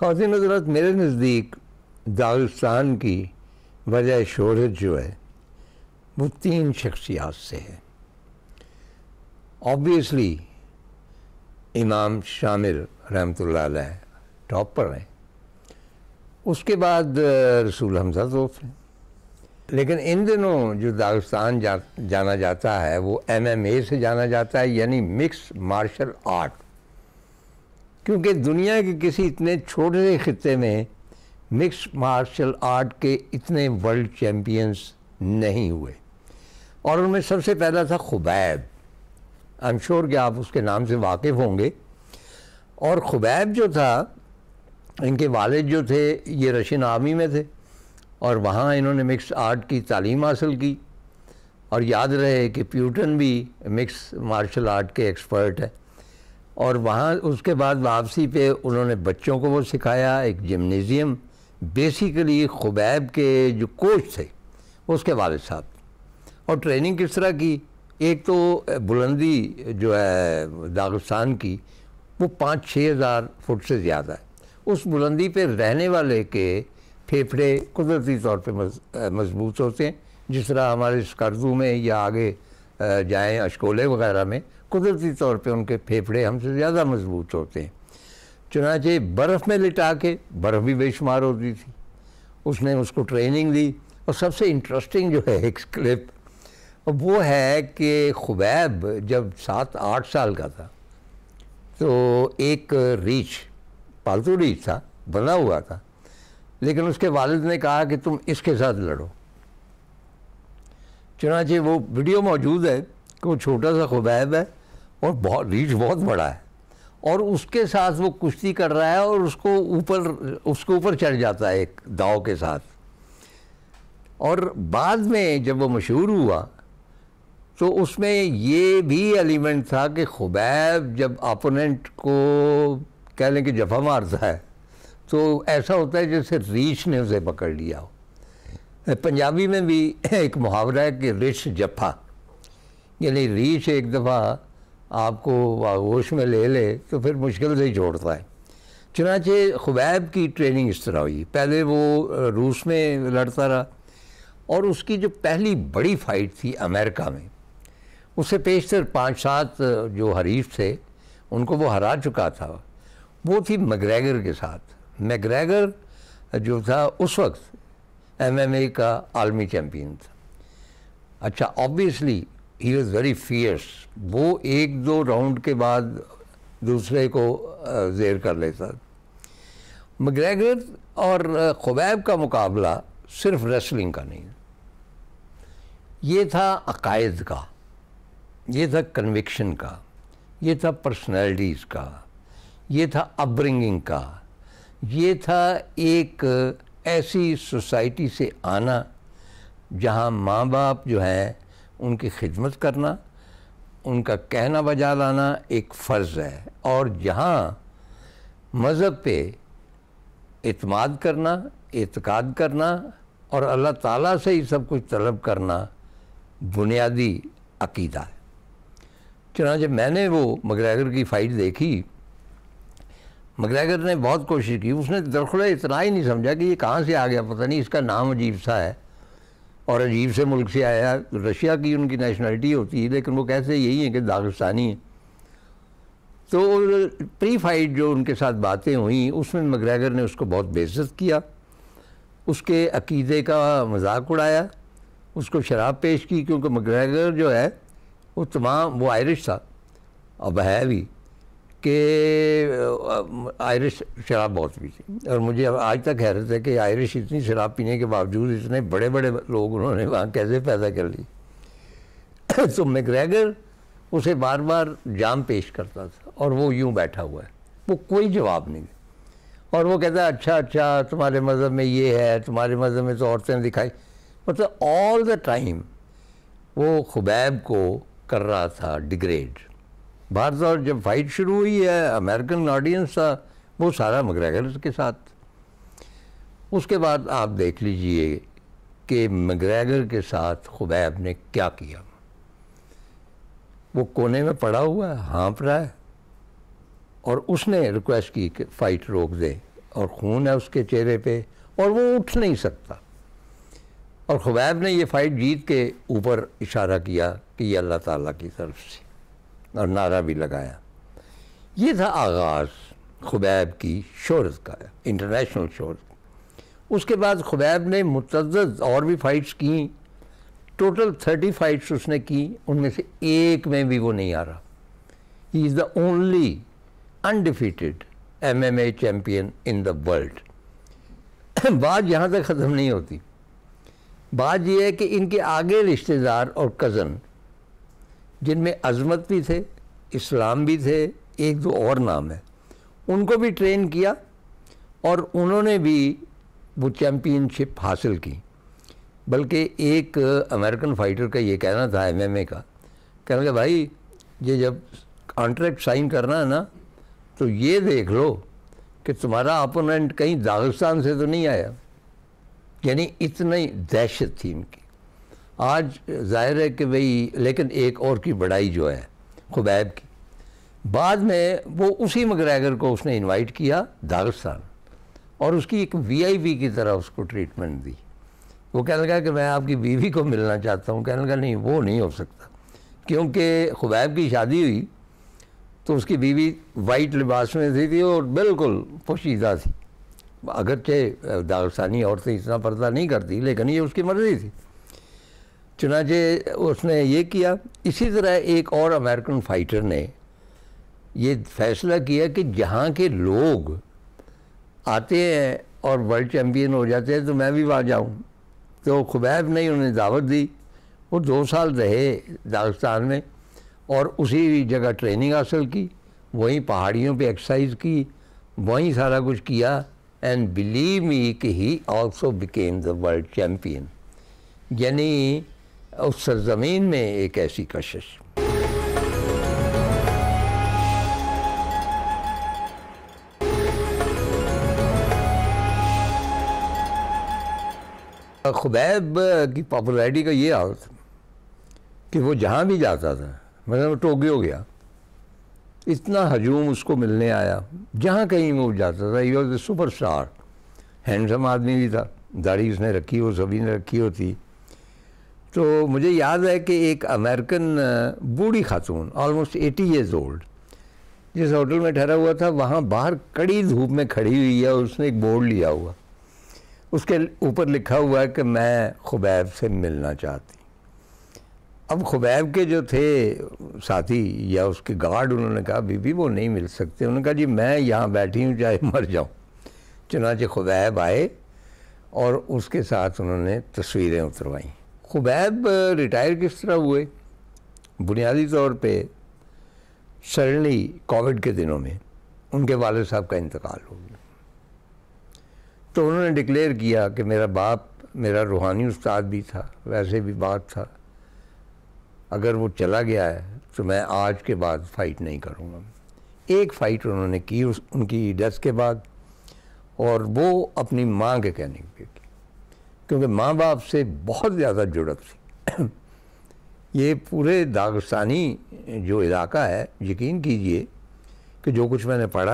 ख़वातीन हज़रात, मेरे नज़दीक दागिस्तान की वजह शोहरत जो है वो 3 शख्सियात से है। ऑब्वियसली इमाम शामिर रहमतुल्लाह अलैह टॉप पर हैं, उसके बाद रसूल हमज़ा ज़ोफ़ हैं। लेकिन इन दिनों जो दागिस्तान जाना जाता है वो MMA से जाना जाता है, यानी मिक्स मार्शल आर्ट, क्योंकि दुनिया के किसी इतने छोटे से खित्ते में मिक्स मार्शल आर्ट के इतने वर्ल्ड चैम्पियंस नहीं हुए। और उनमें सबसे पहला था खुबैब। आई एम श्योर कि आप उसके नाम से वाकिफ़ होंगे। और खुबैब जो था, इनके वालिद जो थे ये रशियन आर्मी में थे और वहाँ इन्होंने मिक्स आर्ट की तालीम हासिल की। और याद रहे कि प्यूटन भी मिक्स मार्शल आर्ट के एक्सपर्ट है। और वहाँ उसके बाद वापसी पे उन्होंने बच्चों को वो सिखाया, एक जिम्नेज़ियम। बेसिकली खुबैब के जो कोच थे उसके वालिद साहब। और ट्रेनिंग किस तरह की, एक तो बुलंदी जो है दागिस्तान की वो 5-6 हज़ार फुट से ज़्यादा है। उस बुलंदी पे रहने वाले के फेफड़े कुदरती तौर पे मजबूत होते हैं, जिस तरह हमारे स्कर्दू में या आगे जाएं अशकोले वगैरह में कुदरती तौर पे उनके फेफड़े हमसे ज़्यादा मजबूत होते हैं। चुनांचे बर्फ़ में लिटा के, बर्फ़ भी बेशुमार होती थी, उसने उसको ट्रेनिंग दी। और सबसे इंटरेस्टिंग जो है एक क्लिप वो है कि खुबैब जब 7-8 साल का था तो एक रीछ, पालतू रीछ था, बंधा हुआ था, लेकिन उसके वालिद ने कहा कि तुम इसके साथ लड़ो। चुनांचे वो वीडियो मौजूद है कि वो छोटा सा खुबैब है और रीछ बहुत बड़ा है और उसके साथ वो कुश्ती कर रहा है और उसके ऊपर चढ़ जाता है एक दाव के साथ। और बाद में जब वो मशहूर हुआ तो उसमें ये भी एलिमेंट था कि खुबैब जब अपोनेंट को कह लें कि जफ़ा मारता है तो ऐसा होता है जैसे रीछ ने उसे पकड़ लिया हो। पंजाबी में भी एक मुहावरा है कि रिछ जफ़ा, यानी रीछ एक दफ़ा आपको आगोश में ले ले तो फिर मुश्किल से ही छोड़ता है। चुनांचे खुबैब की ट्रेनिंग इस तरह हुई। पहले वो रूस में लड़ता रहा और उसकी जो पहली बड़ी फ़ाइट थी अमेरिका में, उससे पेशतर 5-7 जो हरीफ थे उनको वो हरा चुका था, वो थी मैकग्रेगर के साथ। मैकग्रेगर जो था उस वक्त MMA का आलमी चैम्पियन था। अच्छा, obviously he was very fierce. वो 1-2 राउंड के बाद दूसरे को ज़ेर कर लेता। मैकग्रेगर और खुबैब का मुकाबला सिर्फ रेसलिंग का नहीं, ये था अकायद का, ये था कन्विक्शन का, ये था पर्सनैलिटीज़ का, ये था अपब्रिंगिंग का, ये था एक ऐसी सोसाइटी से आना जहाँ माँ बाप जो हैं उनकी खिदमत करना, उनका कहना बजा लाना एक फ़र्ज़ है, और जहाँ मज़हब पे इत्माद करना, एतकाद करना और अल्लाह ताला से ही सब कुछ तलब करना बुनियादी अक़ीदा है। चुनांचे मैंने वो मैकग्रेगर की फ़ाइट देखी। मैकग्रेगर ने बहुत कोशिश की, उसने दरअसल इतना ही नहीं समझा कि ये कहाँ से आ गया, पता नहीं इसका नाम अजीब सा है और अजीब से मुल्क से आया। रशिया की उनकी नेशनलिटी होती है लेकिन वो कहते यही है कि दागिस्तानी है। तो प्री फाइट जो उनके साथ बातें हुई उसमें मैकग्रेगर ने उसको बहुत बेइज्जत किया, उसके अक़ीदे का मजाक उड़ाया, उसको शराब पेश की, क्योंकि मैकग्रेगर जो है वो आयरिश था, अब है भी, कि आयरिश शराब बहुत पीती। और मुझे आज तक हैरत है कि आयरिश इतनी शराब पीने के बावजूद इतने बड़े बड़े लोग उन्होंने वहाँ कैसे पैदा कर ली। तो मैकग्रेगर उसे बार बार जाम पेश करता था और वो यूँ बैठा हुआ है, वो कोई जवाब नहीं। और वो कहता है अच्छा तुम्हारे मज़हब में ये है, तुम्हारे मज़हब में तो औरतें दिखाई, मतलब ऑल द टाइम वो खुबैब को कर रहा था डिग्रेड। भारत और जब फाइट शुरू हुई है, अमेरिकन ऑडियंस था वो सारा मैकग्रेगर के साथ। उसके बाद आप देख लीजिए कि मैकग्रेगर के साथ खुबैब ने क्या किया। वो कोने में पड़ा हुआ है, हाँफ रहा है और उसने रिक्वेस्ट की कि फ़ाइट रोक दे, और खून है उसके चेहरे पे और वो उठ नहीं सकता। और खुबैब ने ये फ़ाइट जीत के ऊपर इशारा किया कि ये अल्लाह ताला की तरफ से, और नारा भी लगाया। ये था आगाज़ खुबैब की शोहरत का, इंटरनेशनल शोहरत। उसके बाद खुबैब ने मुतअद्दिद और भी फ़ाइट्स की, टोटल 30 फाइट्स उसने की, उनमें से एक में भी वो नहीं आ रहा। He is the only undefeated MMA champion in the world. बात यहाँ तक ख़त्म नहीं होती। बात यह है कि इनके आगे रिश्तेदार और कज़न, जिनमें अज़मत भी थे, इस्लाम भी थे, एक दो और नाम है, उनको भी ट्रेन किया और उन्होंने भी वो चैम्पियनशिप हासिल की। बल्कि एक अमेरिकन फ़ाइटर का ये कहना था MMA का, कहने लगा भाई ये जब कॉन्ट्रैक्ट साइन करना है ना तो ये देख लो कि तुम्हारा अपोनेंट कहीं दागिस्तान से तो नहीं आया। यानी इतनी दहशत थी इनकी। आज जाहिर है कि भाई, लेकिन एक और की बड़ाई जो है खुबैब की, बाद में वो उसी मैग्रेगर को उसने इनवाइट किया दागिस्तान और उसकी एक VIP की तरह उसको ट्रीटमेंट दी। वो कहने लगा कि मैं आपकी बीवी को मिलना चाहता हूँ। कहने लगा नहीं, वो नहीं हो सकता, क्योंकि खुबैब की शादी हुई तो उसकी बीवी वाइट लिबास में थी और बिल्कुल पोशीदा थी। अगरचे दागिस्तानी औरतें इतना पर्दा नहीं करती, लेकिन ये उसकी मर्ज़ी थी। चुनांचे उसने ये किया। इसी तरह एक और अमेरिकन फ़ाइटर ने ये फ़ैसला किया कि जहाँ के लोग आते हैं और वर्ल्ड चैम्पियन हो जाते हैं तो मैं भी वहाँ जाऊँ। तो खुबैब ने उन्हें दावत दी। वो 2 साल रहे दागिस्तान में और उसी जगह ट्रेनिंग हासिल की, वहीं पहाड़ियों पे एक्सरसाइज की, वहीं सारा कुछ किया। एंड बिलीव मी कि ही also became the world champion. यानी उस सरजमीन में एक ऐसी कशिश। खुबैब की पॉपुलैरिटी का ये हाल था कि वो जहाँ भी जाता था, मतलब टोक्यो गया, इतना हजूम उसको मिलने आया। जहाँ कहीं वो जाता था, he was the superstar. Handsome आदमी भी था, दाढ़ी उसने रखी हो, सभी ने रखी होती। तो मुझे याद है कि एक अमेरिकन बूढ़ी खातून, ऑलमोस्ट 80 ईयर्स ओल्ड, जिस होटल में ठहरा हुआ था, वहाँ बाहर कड़ी धूप में खड़ी हुई है और उसने एक बोर्ड लिया हुआ, उसके ऊपर लिखा हुआ है कि मैं खुबैब से मिलना चाहती। अब खुबैब के जो थे साथी या उसके गार्ड, उन्होंने कहा बीबी वो नहीं मिल सकते। उन्होंने कहा जी मैं यहाँ बैठी हूँ चाहे मर जाऊँ। चुनांचे खुबैब आए और उसके साथ उन्होंने तस्वीरें उतरवाईं। खुबैब रिटायर किस तरह हुए? बुनियादी तौर पे सडनली कोविड के दिनों में उनके वालिद साहब का इंतकाल हो गया। तो उन्होंने डिक्लेयर किया कि मेरा बाप मेरा रूहानी उस्ताद भी था, वैसे भी बात था, अगर वो चला गया है तो मैं आज के बाद फ़ाइट नहीं करूँगा। एक फ़ाइट उन्होंने की उनकी डेथ के बाद, और वो अपनी माँ के कहने पे की, क्योंकि माँ बाप से बहुत ज़्यादा जुड़त थी। ये पूरे दागिस्तानी जो इलाका है, यकीन कीजिए कि जो कुछ मैंने पढ़ा